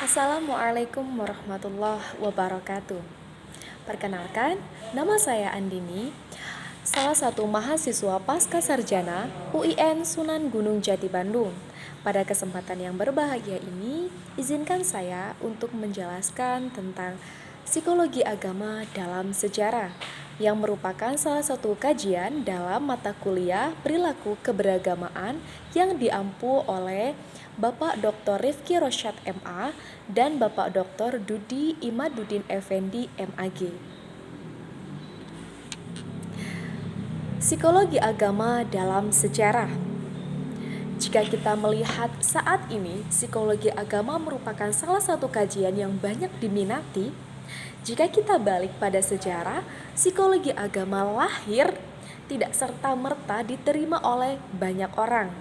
Assalamualaikum warahmatullahi wabarakatuh. Perkenalkan, nama saya Andini, salah satu mahasiswa pasca sarjana UIN Sunan Gunung Jati Bandung. Pada kesempatan yang berbahagia ini, izinkan saya untuk menjelaskan tentang psikologi agama dalam sejarah, yang merupakan salah satu kajian dalam mata kuliah perilaku keberagamaan yang diampu oleh Bapak Dr. Rifki Rosyad MA dan Bapak Dr. Dudi Imaduddin Effendi MAG. Psikologi agama dalam sejarah. Jika kita melihat saat ini, psikologi agama merupakan salah satu kajian yang banyak diminati. Jika kita balik pada sejarah, psikologi agama lahir tidak serta-merta diterima oleh banyak orang.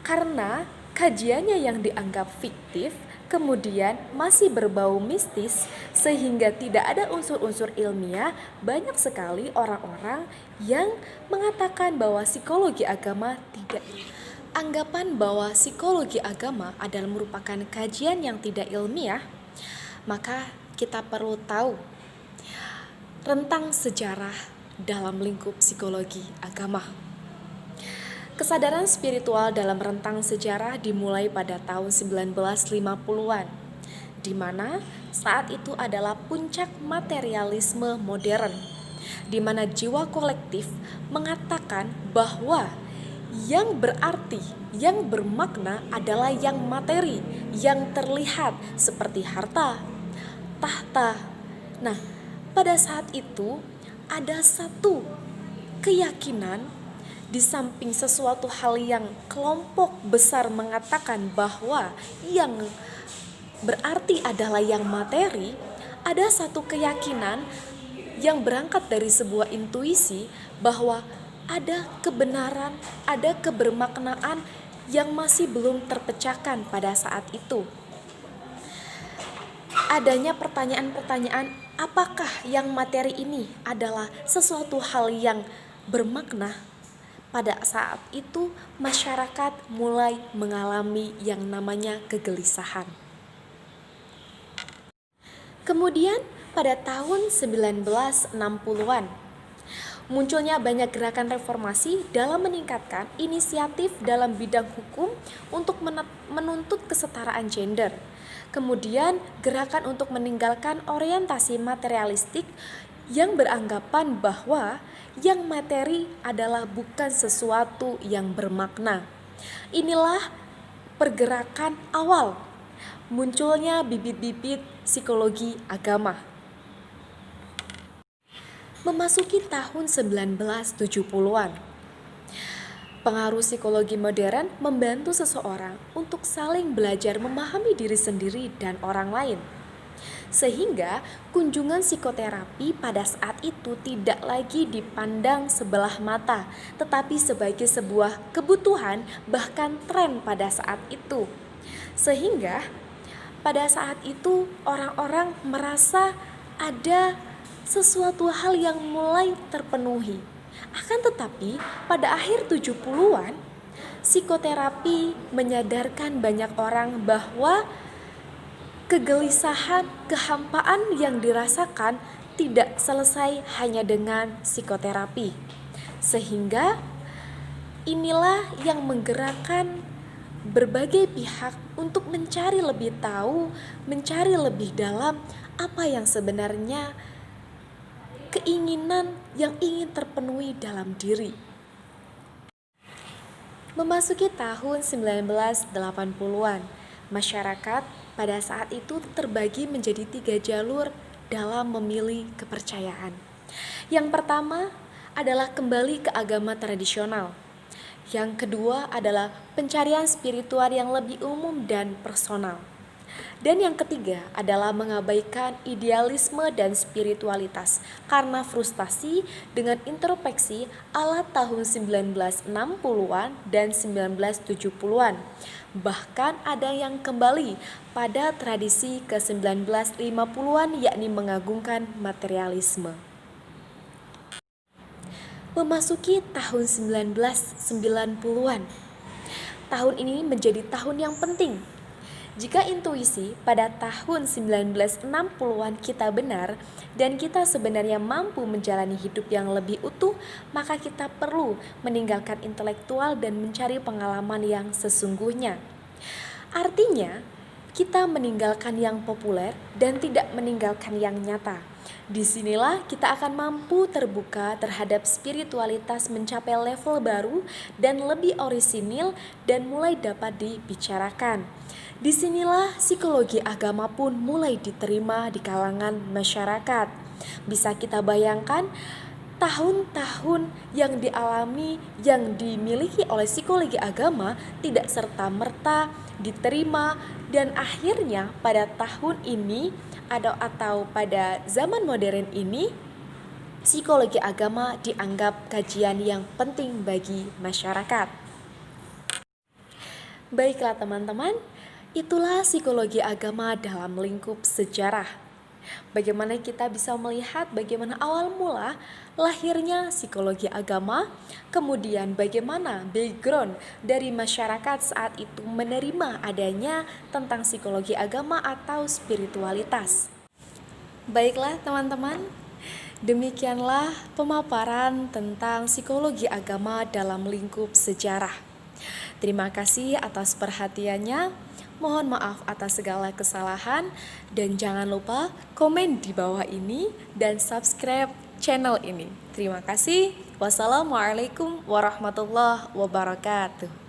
Karena kajiannya yang dianggap fiktif, kemudian masih berbau mistis, sehingga tidak ada unsur-unsur ilmiah. Banyak sekali orang-orang yang mengatakan bahwa psikologi agama tidak. Anggapan bahwa psikologi agama adalah merupakan kajian yang tidak ilmiah, maka kita perlu tahu rentang sejarah dalam lingkup psikologi agama. Kesadaran spiritual dalam rentang sejarah dimulai pada tahun 1950-an, di mana saat itu adalah puncak materialisme modern, di mana jiwa kolektif mengatakan bahwa yang berarti, yang bermakna adalah yang materi, yang terlihat seperti harta, tahta. Nah, pada saat itu ada satu keyakinan di samping sesuatu hal yang kelompok besar mengatakan bahwa yang berarti adalah yang materi, ada satu keyakinan yang berangkat dari sebuah intuisi bahwa ada kebenaran, ada kebermaknaan yang masih belum terpecahkan pada saat itu. Adanya pertanyaan-pertanyaan, apakah yang materi ini adalah sesuatu hal yang bermakna? Pada saat itu masyarakat mulai mengalami yang namanya kegelisahan. Kemudian pada tahun 1960-an munculnya banyak gerakan reformasi dalam meningkatkan inisiatif dalam bidang hukum untuk menuntut kesetaraan gender. Kemudian gerakan untuk meninggalkan orientasi materialistik yang beranggapan bahwa yang materi adalah bukan sesuatu yang bermakna. Inilah pergerakan awal munculnya bibit-bibit psikologi agama. Memasuki tahun 1970-an, pengaruh psikologi modern membantu seseorang untuk saling belajar memahami diri sendiri dan orang lain. Sehingga kunjungan psikoterapi pada saat itu tidak lagi dipandang sebelah mata, tetapi sebagai sebuah kebutuhan, bahkan tren pada saat itu. Sehingga pada saat itu orang-orang merasa ada sesuatu hal yang mulai terpenuhi. Akan tetapi pada akhir 70-an, psikoterapi menyadarkan banyak orang bahwa kegelisahan, kehampaan yang dirasakan tidak selesai hanya dengan psikoterapi. Sehingga inilah yang menggerakkan berbagai pihak untuk mencari lebih tahu, mencari lebih dalam apa yang sebenarnya keinginan yang ingin terpenuhi dalam diri. Memasuki tahun 1980-an, masyarakat pada saat itu terbagi menjadi 3 jalur dalam memilih kepercayaan. Yang pertama adalah kembali ke agama tradisional. Yang kedua adalah pencarian spiritual yang lebih umum dan personal. Dan yang ketiga adalah mengabaikan idealisme dan spiritualitas karena frustasi dengan introspeksi ala tahun 1960-an dan 1970-an. Bahkan ada yang kembali pada tradisi ke-1950-an, yakni mengagungkan materialisme. Memasuki tahun 1990-an, tahun ini menjadi tahun yang penting, Jika intuisi pada tahun 1960-an kita benar dan kita sebenarnya mampu menjalani hidup yang lebih utuh, maka kita perlu meninggalkan intelektual dan mencari pengalaman yang sesungguhnya. Artinya, kita meninggalkan yang populer dan tidak meninggalkan yang nyata. Disinilah kita akan mampu terbuka terhadap spiritualitas mencapai level baru dan lebih orisinil dan mulai dapat dibicarakan. Disinilah psikologi agama pun mulai diterima di kalangan masyarakat. Bisa kita bayangkan tahun-tahun yang dialami, yang dimiliki oleh psikologi agama tidak serta-merta diterima, dan akhirnya pada tahun ini atau pada zaman modern ini psikologi agama dianggap kajian yang penting bagi masyarakat. Baiklah teman-teman, itulah psikologi agama dalam lingkup sejarah. Bagaimana kita bisa melihat bagaimana awal mula lahirnya psikologi agama, kemudian bagaimana background dari masyarakat saat itu menerima adanya tentang psikologi agama atau spiritualitas. Baiklah teman-teman, demikianlah pemaparan tentang psikologi agama dalam lingkup sejarah. Terima kasih atas perhatiannya. Mohon maaf atas segala kesalahan dan jangan lupa komen di bawah ini dan subscribe channel ini. Terima kasih. Wassalamualaikum warahmatullahi wabarakatuh.